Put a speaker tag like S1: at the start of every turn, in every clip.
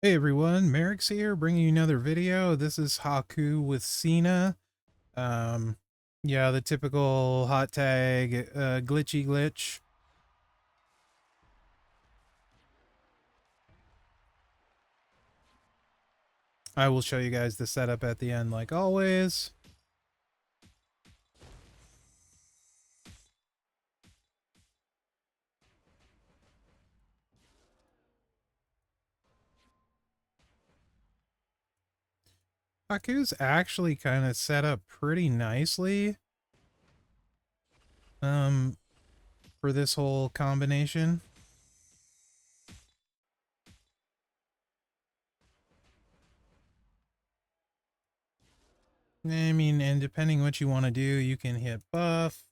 S1: Hey everyone, Mherex here, bringing you another video. This is Haku with Cena. Um, yeah, the typical hot tag, glitchy glitch. I will show you guys the setup at the end, like always. Haku's actually kind of set up pretty nicely, um, for this whole combination. I mean, and depending what you want to do, you can hit buff,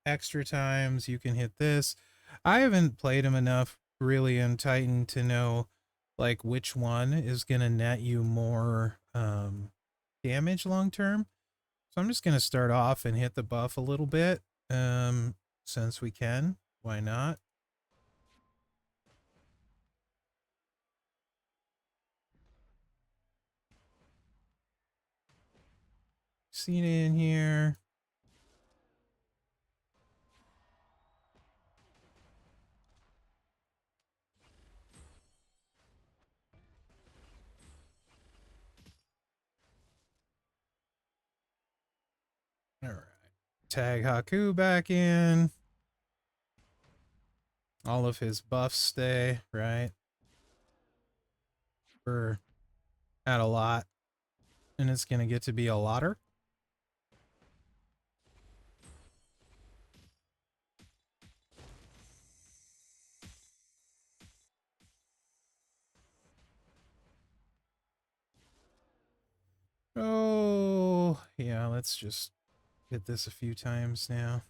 S1: extra times, you can hit this. I haven't played him enough really in Titan to know like which one is going to net you more damage long term. So I'm just going to start off and hit the buff a little bit, since we can. Why not? Cena in here. All right. Tag Haku back in. All of his buffs stay, right? For at a lot. And it's going to get to be a lotter. Oh, yeah, let's just hit this a few times now.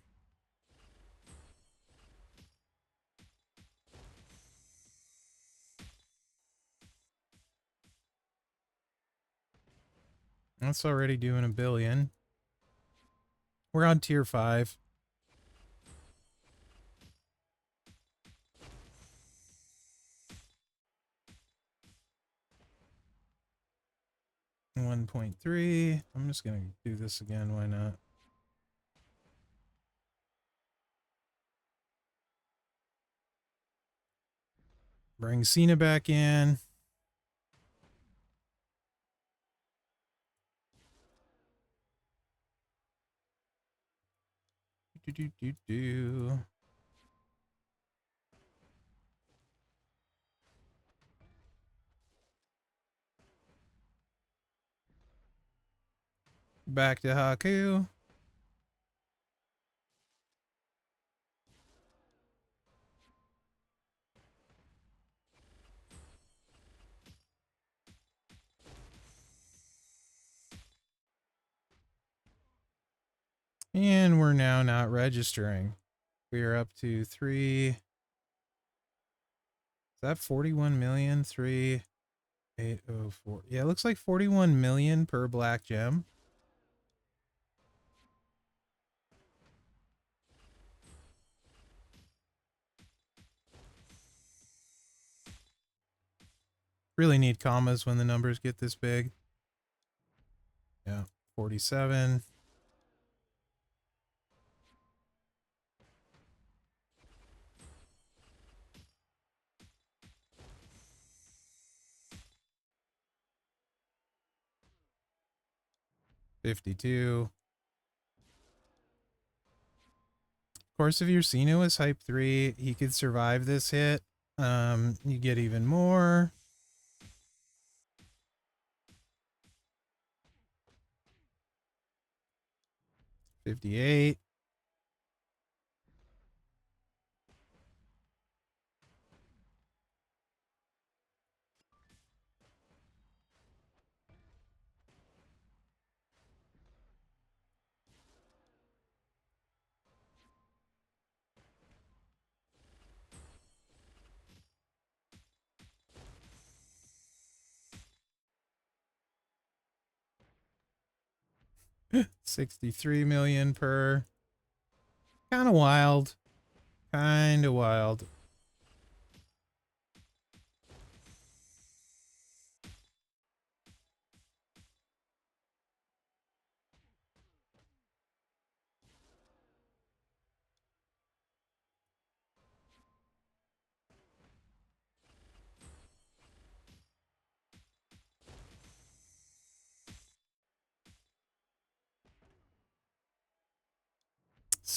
S1: That's already doing a billion. We're on tier 5. $1.3. I'm just gonna do this again, why not? Bring Cena back in. Do. Back to Haku. And we're now not registering. We are up to 3. Is that 41 million? 3804. Yeah, it looks like 41 million per black gem. Really need commas when the numbers get this big. Yeah, 47. $52. Of course, if your Cena was hype 3, he could survive this hit. You get even more. $58. $63 million per. Kind of wild. Kind of wild.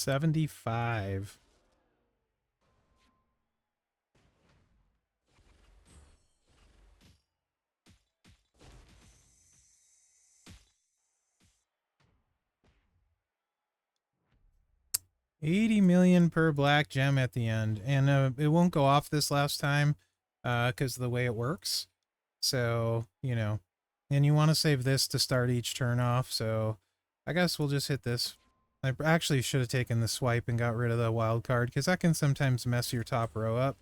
S1: 75. $80 million per black gem at the end, and it won't go off this last time because of the way it works. So, you know, and you want to save this to start each turn off. So I guess we'll just hit this. I actually should have taken the swipe and got rid of the wild card because that can sometimes mess your top row up.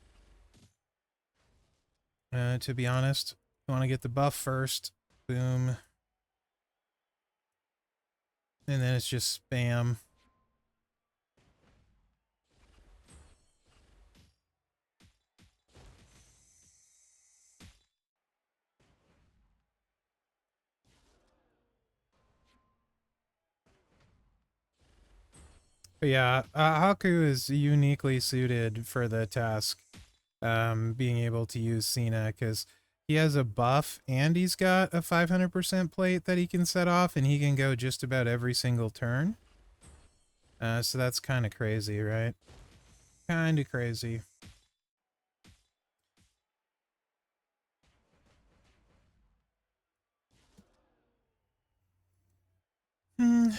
S1: To be honest, you want to get the buff first. Boom. And then it's just spam. But yeah, Haku is uniquely suited for the task, being able to use Cena, because he has a buff and he's got a 500% plate that he can set off, and he can go just about every single turn. So that's kind of crazy, right? Kind of crazy. Hmm.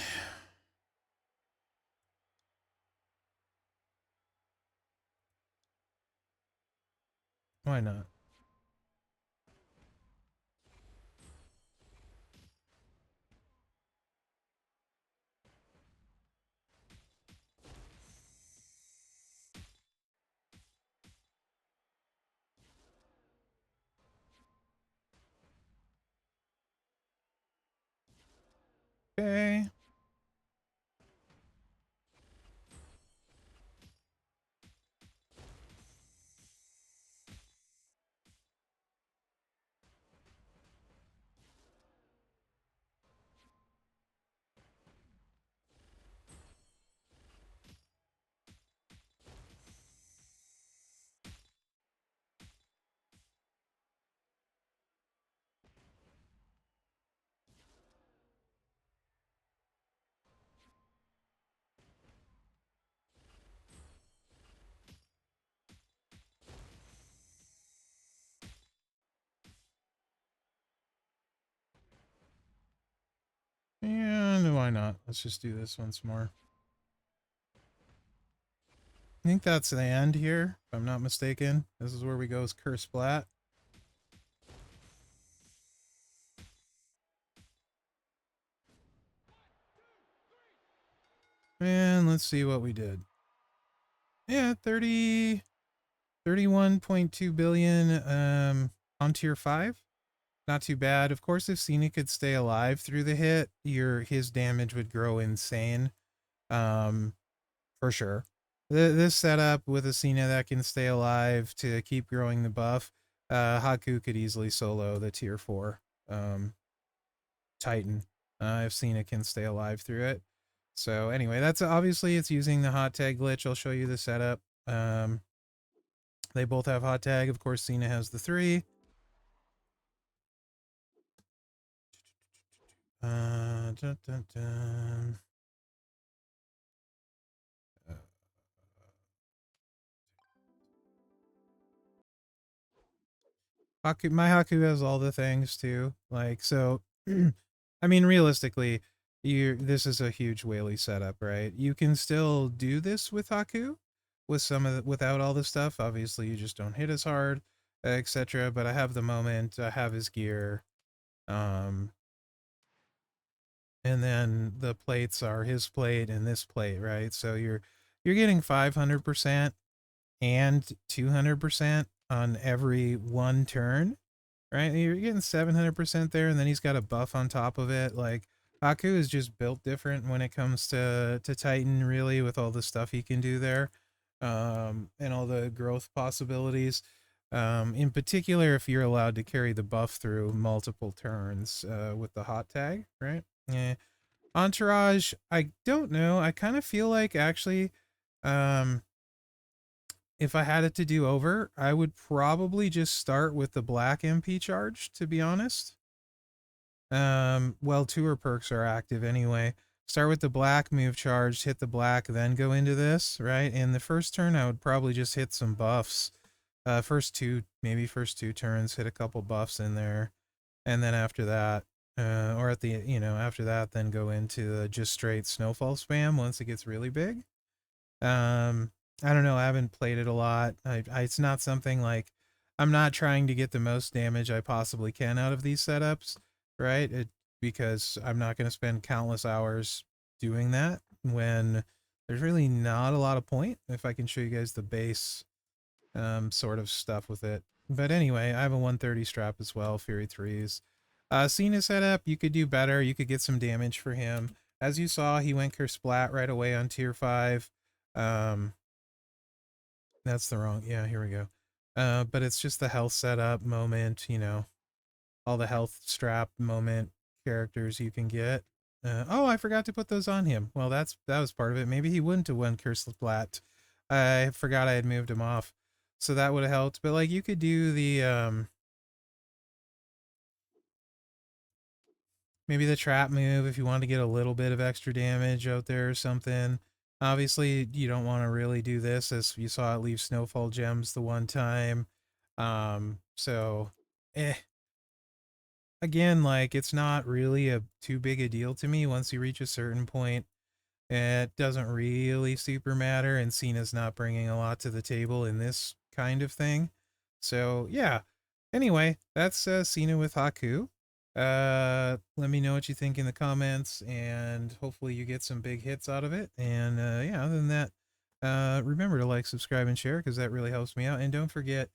S1: Why not? Okay. And why not? Let's just do this once more. I think that's the end here, if I'm not mistaken. This is where we go as Curse Splat. And let's see what we did. Yeah, 31.2 billion on tier 5. Not too bad. Of course, if Cena could stay alive through the hit, his damage would grow insane. For sure. This setup with a Cena that can stay alive to keep growing the buff, Haku could easily solo the tier 4 Titan if Cena can stay alive through it. So anyway, that's obviously it's using the hot tag glitch. I'll show you the setup. They both have hot tag. Of course, Cena has the 3. Dun, dun, dun. Haku, my Haku has all the things too. Like so, I mean, realistically, this is a huge whaley setup, right? You can still do this with Haku, with some of without all the stuff. Obviously, you just don't hit as hard, etc. But I have the moment. I have his gear, um, and then the plates are his plate and this plate, right? So you're getting 500% and 200% on every one turn, right? You're getting 700% there, and then he's got a buff on top of it. Like Haku is just built different when it comes to Titan, really, with all the stuff he can do there, and all the growth possibilities. In particular, if you're allowed to carry the buff through multiple turns with the hot tag, right? Yeah. Entourage, I don't know. I kind of feel like actually, um, if I had it to do over, I would probably just start with the black MP charge, to be honest. Well, tour perks are active anyway. start with the black, move charged, hit the black, then go into this, right? In the first turn, I would probably just hit some buffs. First two turns, hit a couple buffs in there, and then after that, or at the, after that, then go into the just straight snowfall spam once it gets really big. I don't know. I haven't played it a lot. It's not something like I'm not trying to get the most damage I possibly can out of these setups, right? Because I'm not going to spend countless hours doing that when there's really not a lot of point. If I can show you guys the base sort of stuff with it. But anyway, I have a 130 strap as well, Fury 3s. Cena setup, you could do better. You could get some damage for him. As you saw, he went Curse Splat right away on tier 5. Um, that's the wrong, yeah, here we go. But it's just the health setup moment, all the health strap moment characters you can get. Oh, I forgot to put those on him. Well, that was part of it. Maybe he wouldn't have won Curse Splat. I forgot I had moved him off. So that would have helped. But like you could do the maybe the trap move if you want to get a little bit of extra damage out there or something. Obviously, you don't want to really do this, as you saw it leave snowfall gems the one time. So eh. Again, like it's not really a too big a deal to me once you reach a certain point. It doesn't really super matter, and Cena's not bringing a lot to the table in this kind of thing. So, yeah. Anyway, that's Cena with Haku. Let me know what you think in the comments, and hopefully you get some big hits out of it. And yeah, other than that, remember to like, subscribe, and share because that really helps me out. And don't forget,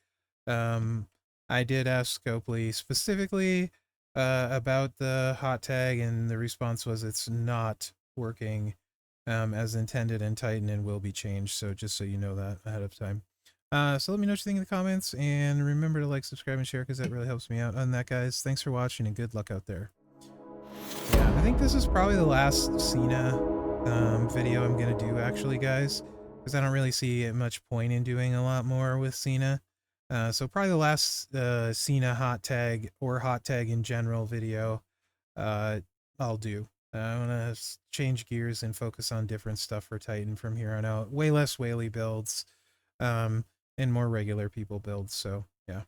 S1: um, I did ask Scopely specifically about the hot tag, and the response was it's not working as intended in Titan and will be changed. So just so you know that ahead of time. So let me know what you think in the comments, and remember to like, subscribe, and share because that really helps me out. On that, guys, thanks for watching and good luck out there. Yeah, I think this is probably the last Cena video I'm gonna do actually, guys, because I don't really see much point in doing a lot more with Cena. So probably the last Cena hot tag or hot tag in general video I'll do. I'm gonna change gears and focus on different stuff for Titan from here on out. Way less whaley builds, um, and more regular people builds. So yeah.